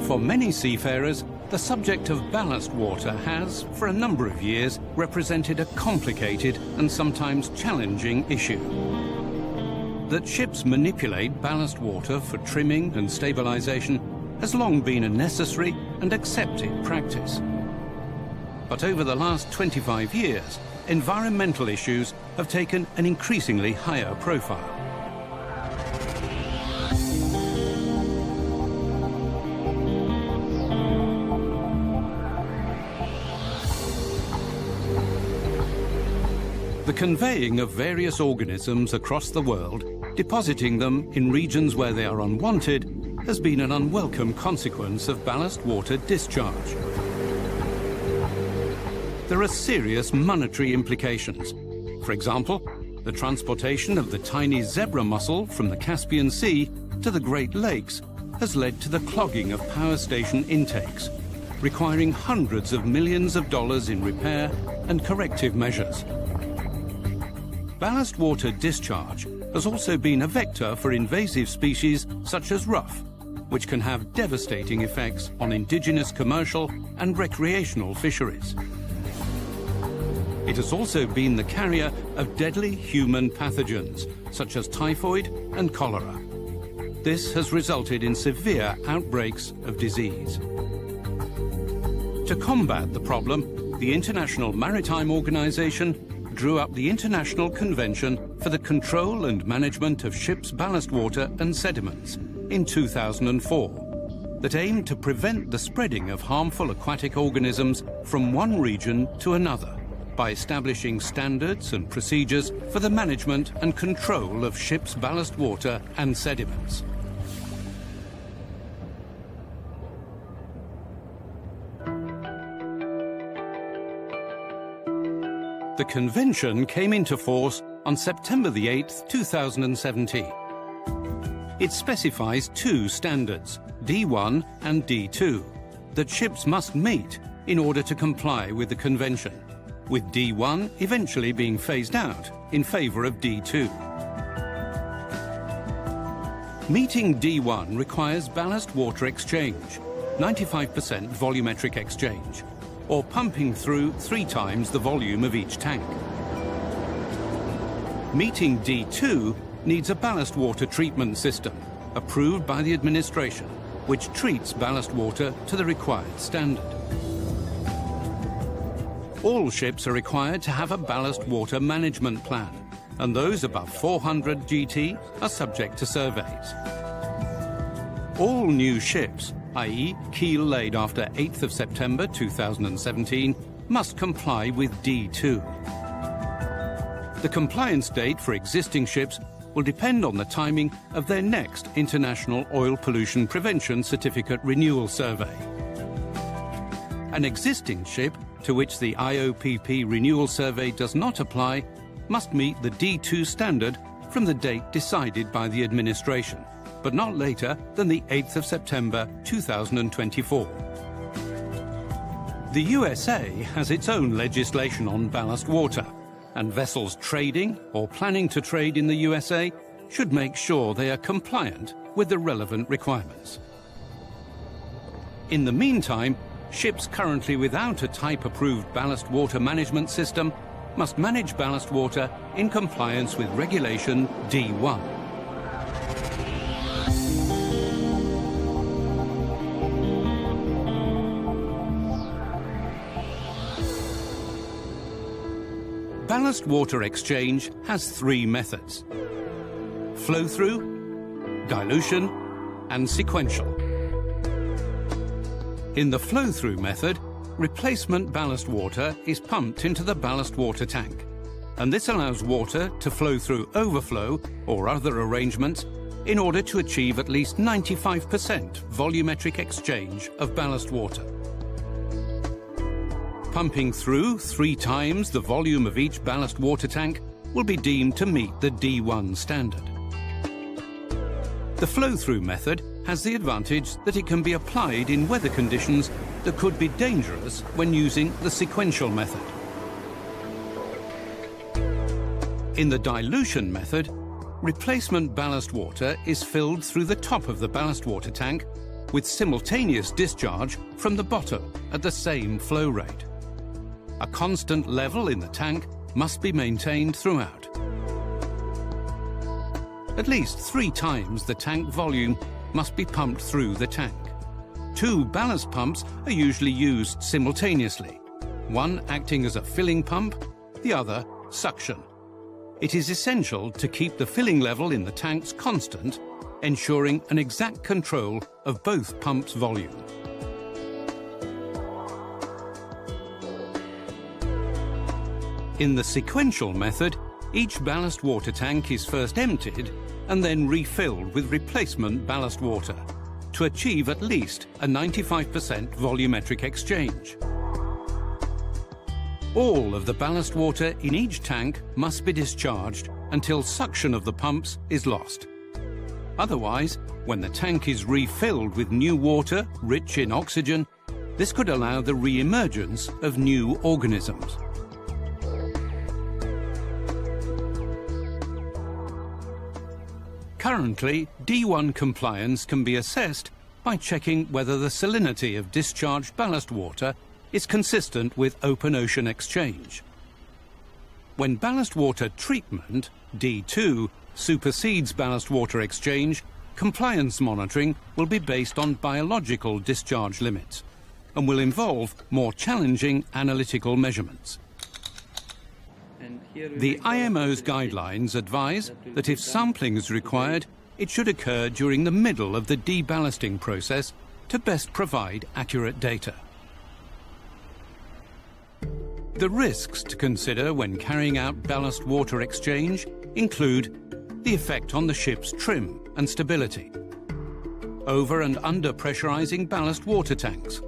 For many seafarers, the subject of ballast water has, for a number of years, represented a complicated and sometimes challenging issue. That ships manipulate ballast water for trimming and stabilization has long been a necessary and accepted practice. But over the last 25 years, environmental issues have taken an increasingly higher profile. The conveying of various organisms across the world, depositing them in regions where they are unwanted, has been an unwelcome consequence of ballast water discharge. There are serious monetary implications. For example, the transportation of the tiny zebra mussel from the Caspian Sea to the Great Lakes has led to the clogging of power station intakes, requiring hundreds of millions of dollars in repair and corrective measures. Ballast water discharge has also been a vector for invasive species such as ruff, which can have devastating effects on indigenous commercial and recreational fisheries. It has also been the carrier of deadly human pathogens, such as typhoid and cholera. This has resulted in severe outbreaks of disease. To combat the problem, the International Maritime Organization drew up the International Convention for the Control and Management of Ships' Ballast Water and Sediments in 2004 that aimed to prevent the spreading of harmful aquatic organisms from one region to another by establishing standards and procedures for the management and control of ships' ballast water and sediments. The convention came into force on September the 8th, 2017. It specifies two standards, D1 and D2, that ships must meet in order to comply with the convention, with D1 eventually being phased out in favor of D2. Meeting D1 requires ballast water exchange, 95% volumetric exchange, or pumping through 3 times the volume of each tank. Meeting D2 needs a ballast water treatment system approved by the administration, which treats ballast water to the required standard. All ships are required to have a ballast water management plan, and those above 400 GT are subject to surveys. All new ships, i.e. keel laid after 8th of September 2017, must comply with D2. The compliance date for existing ships will depend on the timing of their next International Oil Pollution Prevention Certificate Renewal Survey. An existing ship to which the IOPP Renewal Survey does not apply must meet the D2 standard from the date decided by the administration, but not later than the 8th of September 2024. The USA has its own legislation on ballast water, and vessels trading or planning to trade in the USA should make sure they are compliant with the relevant requirements. In the meantime, ships currently without a type-approved ballast water management system must manage ballast water in compliance with Regulation D1. Ballast water exchange has 3 methods: flow-through, dilution, and sequential. In the flow-through method, replacement ballast water is pumped into the ballast water tank, and this allows water to flow through overflow or other arrangements in order to achieve at least 95% volumetric exchange of ballast water. Pumping through 3 times the volume of each ballast water tank will be deemed to meet the D1 standard. The flow-through method has the advantage that it can be applied in weather conditions that could be dangerous when using the sequential method. In the dilution method, replacement ballast water is filled through the top of the ballast water tank with simultaneous discharge from the bottom at the same flow rate. A constant level in the tank must be maintained throughout. At least 3 times the tank volume must be pumped through the tank. 2 ballast pumps are usually used simultaneously, one acting as a filling pump, the other suction. It is essential to keep the filling level in the tanks constant, ensuring an exact control of both pumps' volume. In the sequential method, each ballast water tank is first emptied and then refilled with replacement ballast water to achieve at least a 95% volumetric exchange. All of the ballast water in each tank must be discharged until suction of the pumps is lost. Otherwise, when the tank is refilled with new water rich in oxygen, this could allow the re-emergence of new organisms. Currently, D1 compliance can be assessed by checking whether the salinity of discharged ballast water is consistent with open ocean exchange. When ballast water treatment, D2, supersedes ballast water exchange, compliance monitoring will be based on biological discharge limits and will involve more challenging analytical measurements. The IMO's guidelines advise that if sampling is required, it should occur during the middle of the deballasting process to best provide accurate data. The risks to consider when carrying out ballast water exchange include the effect on the ship's trim and stability, over and under pressurizing ballast water tanks,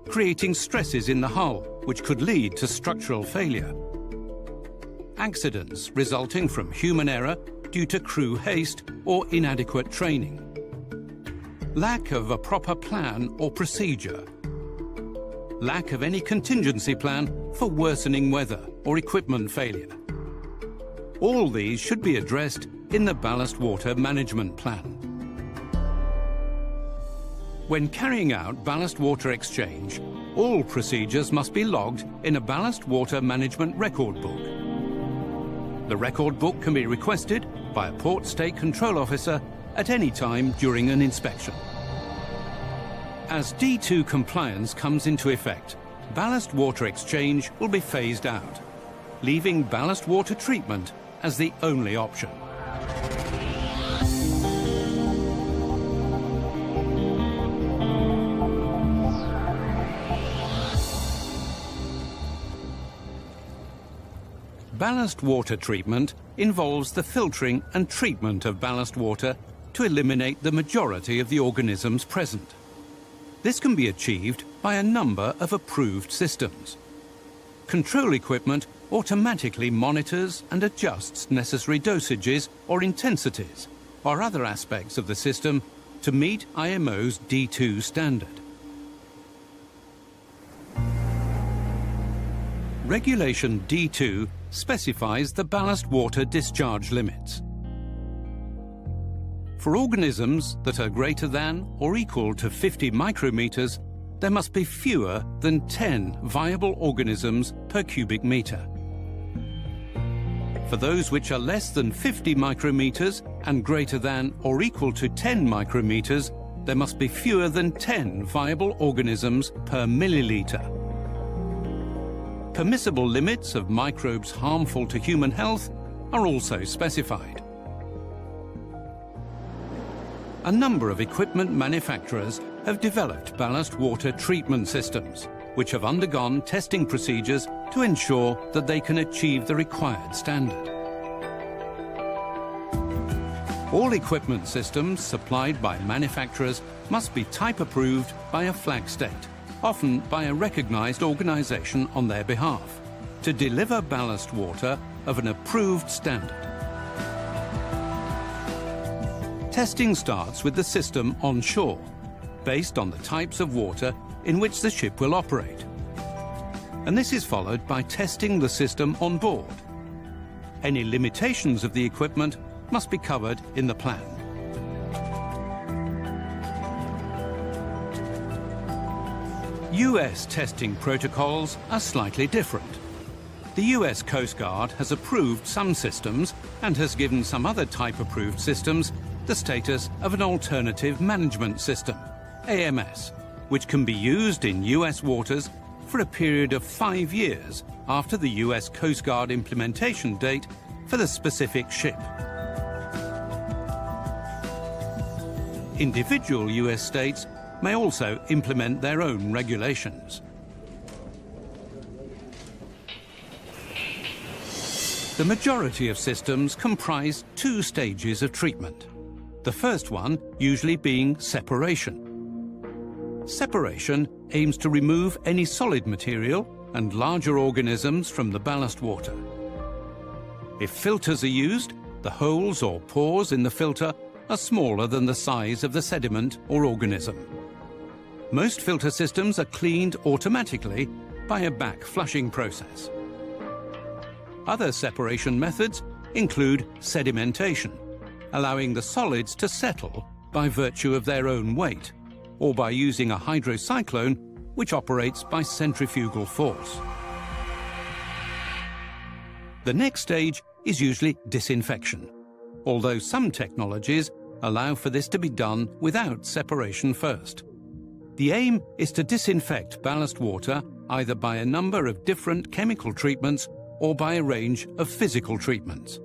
creating stresses in the hull which could lead to structural failure, accidents resulting from human error due to crew haste or inadequate training, lack of a proper plan or procedure, lack of any contingency plan for worsening weather or equipment failure. All these should be addressed in the ballast water management plan. When carrying out ballast water exchange, all procedures must be logged in a ballast water management record book. The record book can be requested by a port state control officer at any time during an inspection. As D2 compliance comes into effect, ballast water exchange will be phased out, leaving ballast water treatment as the only option. Ballast water treatment involves the filtering and treatment of ballast water to eliminate the majority of the organisms present. This can be achieved by a number of approved systems. Control equipment automatically monitors and adjusts necessary dosages or intensities or other aspects of the system to meet IMO's D2 standard. Regulation D2 specifies the ballast water discharge limits. For organisms that are greater than or equal to 50 micrometers, there must be fewer than 10 viable organisms per cubic meter. For those which are less than 50 micrometers and greater than or equal to 10 micrometers, there must be fewer than 10 viable organisms per milliliter. Permissible limits of microbes harmful to human health are also specified. A number of equipment manufacturers have developed ballast water treatment systems, which have undergone testing procedures to ensure that they can achieve the required standard. All equipment systems supplied by manufacturers must be type approved by a flag state, often by a recognized organization on their behalf, to deliver ballast water of an approved standard. Testing starts with the system on shore, based on the types of water in which the ship will operate. And this is followed by testing the system on board. Any limitations of the equipment must be covered in the plan. US testing protocols are slightly different. The US Coast Guard has approved some systems and has given some other type-approved systems the status of an alternative management system, AMS, which can be used in US waters for a period of 5 years after the US Coast Guard implementation date for the specific ship. Individual US states may also implement their own regulations. The majority of systems comprise 2 stages of treatment. The first one usually being separation. Separation aims to remove any solid material and larger organisms from the ballast water. If filters are used, the holes or pores in the filter are smaller than the size of the sediment or organism. Most filter systems are cleaned automatically by a back flushing process. Other separation methods include sedimentation, allowing the solids to settle by virtue of their own weight, or by using a hydrocyclone which operates by centrifugal force. The next stage is usually disinfection, although some technologies allow for this to be done without separation first. The aim is to disinfect ballast water either by a number of different chemical treatments or by a range of physical treatments.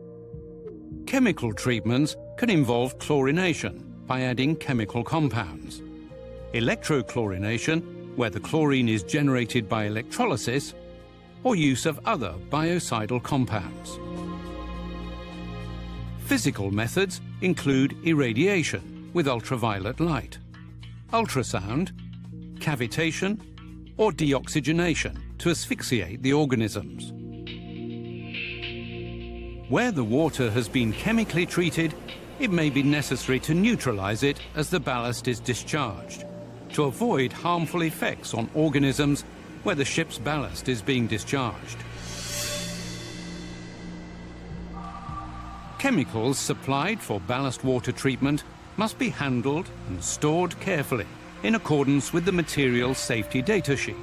Chemical treatments can involve chlorination by adding chemical compounds, electrochlorination, where the chlorine is generated by electrolysis, or use of other biocidal compounds. Physical methods include irradiation with ultraviolet light, ultrasound, cavitation, or deoxygenation to asphyxiate the organisms. Where the water has been chemically treated, it may be necessary to neutralize it as the ballast is discharged, to avoid harmful effects on organisms where the ship's ballast is being discharged. Chemicals supplied for ballast water treatment must be handled and stored carefully in accordance with the material safety data sheet,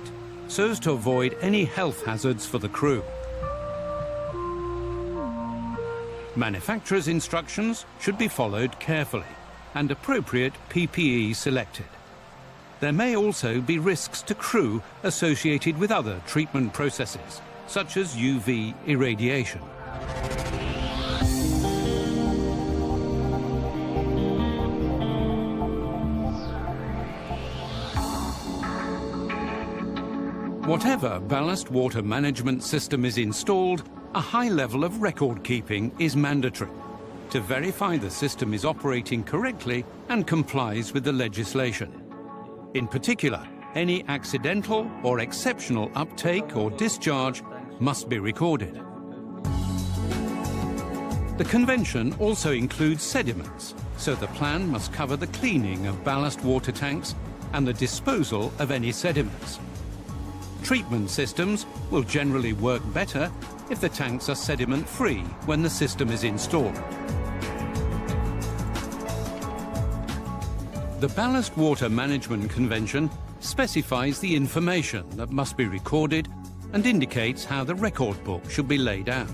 so as to avoid any health hazards for the crew. Manufacturer's instructions should be followed carefully and appropriate PPE selected. There may also be risks to crew associated with other treatment processes, such as UV irradiation. Whatever ballast water management system is installed, a high level of record keeping is mandatory to verify the system is operating correctly and complies with the legislation. In particular, any accidental or exceptional uptake or discharge must be recorded. The convention also includes sediments, so the plan must cover the cleaning of ballast water tanks and the disposal of any sediments. Treatment systems will generally work better if the tanks are sediment-free when the system is installed. The Ballast Water Management Convention specifies the information that must be recorded and indicates how the record book should be laid out.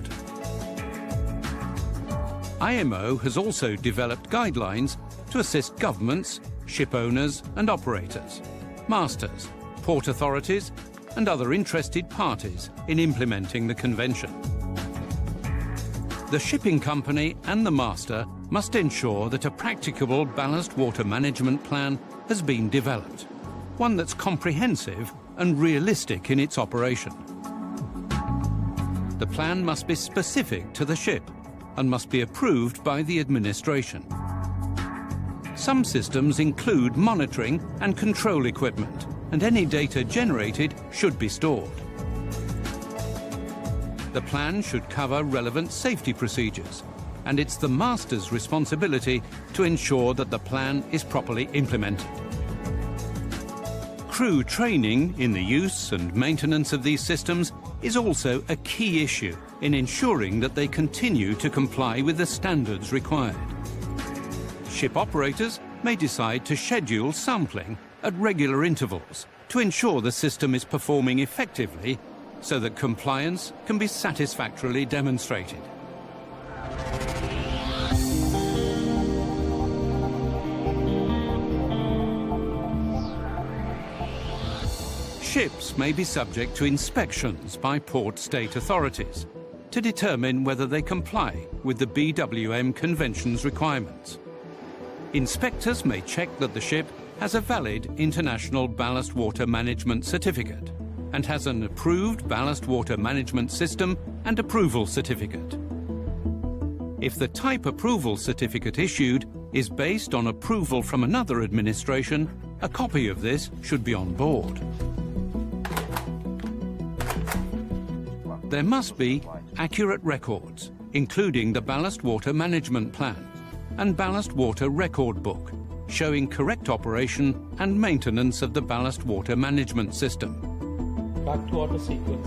IMO has also developed guidelines to assist governments, ship owners and operators, masters, port authorities and other interested parties in implementing the convention. The shipping company and the master must ensure that a practicable ballast water management plan has been developed, one that's comprehensive and realistic in its operation. The plan must be specific to the ship and must be approved by the administration. Some systems include monitoring and control equipment, and any data generated should be stored. The plan should cover relevant safety procedures, and it's the master's responsibility to ensure that the plan is properly implemented. Crew training in the use and maintenance of these systems is also a key issue in ensuring that they continue to comply with the standards required. Ship operators may decide to schedule sampling at regular intervals to ensure the system is performing effectively so that compliance can be satisfactorily demonstrated. Ships may be subject to inspections by port state authorities to determine whether they comply with the BWM Convention's requirements. Inspectors may check that the ship has a valid International Ballast Water Management Certificate and has an approved ballast water management system and approval certificate. If the type approval certificate issued is based on approval from another administration, a copy of this should be on board. There must be accurate records, including the Ballast Water Management Plan and Ballast Water Record Book, showing correct operation and maintenance of the ballast water management system. Back to auto sequence.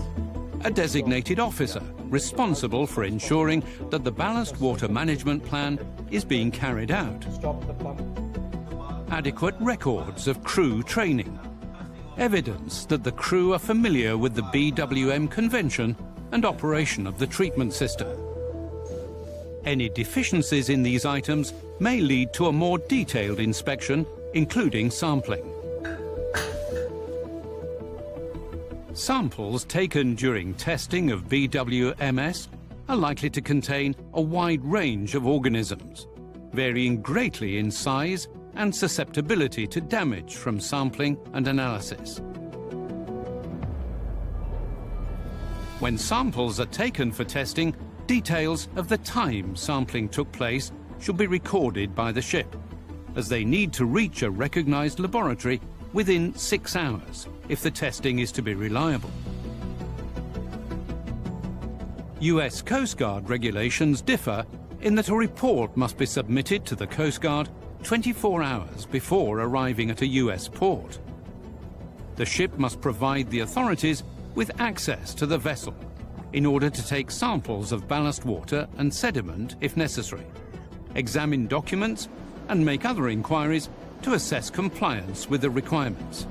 A designated officer responsible for ensuring that the ballast water management plan is being carried out. Stop the pump. Adequate records of crew training. Evidence that the crew are familiar with the BWM Convention and operation of the treatment system. Any deficiencies in these items may lead to a more detailed inspection, including sampling. Samples taken during testing of BWMS are likely to contain a wide range of organisms, varying greatly in size and susceptibility to damage from sampling and analysis. When samples are taken for testing, details of the time sampling took place should be recorded by the ship, as they need to reach a recognized laboratory within 6 hours if the testing is to be reliable. US Coast Guard regulations differ in that a report must be submitted to the Coast Guard 24 hours before arriving at a US port. The ship must provide the authorities with access to the vessel in order to take samples of ballast water and sediment if necessary, examine documents and make other inquiries to assess compliance with the requirements.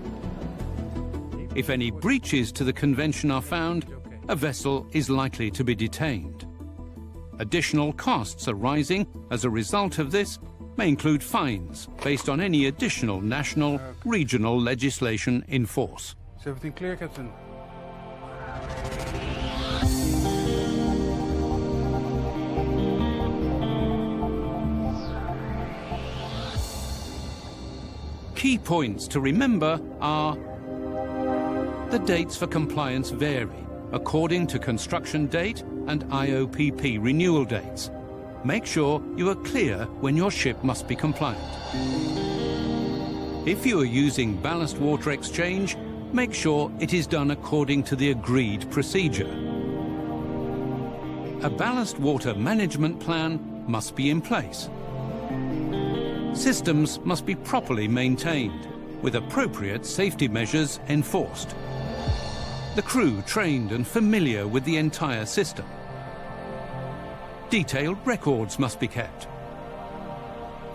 If any breaches to the convention are found, a vessel is likely to be detained. Additional costs arising as a result of this may include fines based on any additional national, regional legislation in force. Is everything clear, Captain? Key points to remember are: the dates for compliance vary according to construction date and IOPP renewal dates. Make sure you are clear when your ship must be compliant. If you are using ballast water exchange, make sure it is done according to the agreed procedure. A ballast water management plan must be in place. Systems must be properly maintained, with appropriate safety measures enforced. The crew trained and familiar with the entire system. Detailed records must be kept.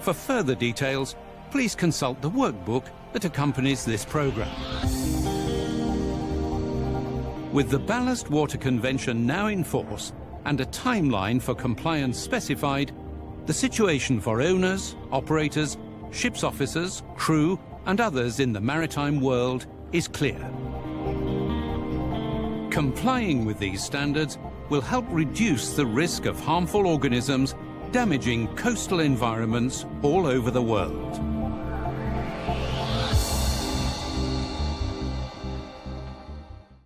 For further details, please consult the workbook that accompanies this program. With the Ballast Water Convention now in force and a timeline for compliance specified, the situation for owners, operators, ship's officers, crew, and others in the maritime world is clear. Complying with these standards will help reduce the risk of harmful organisms damaging coastal environments all over the world.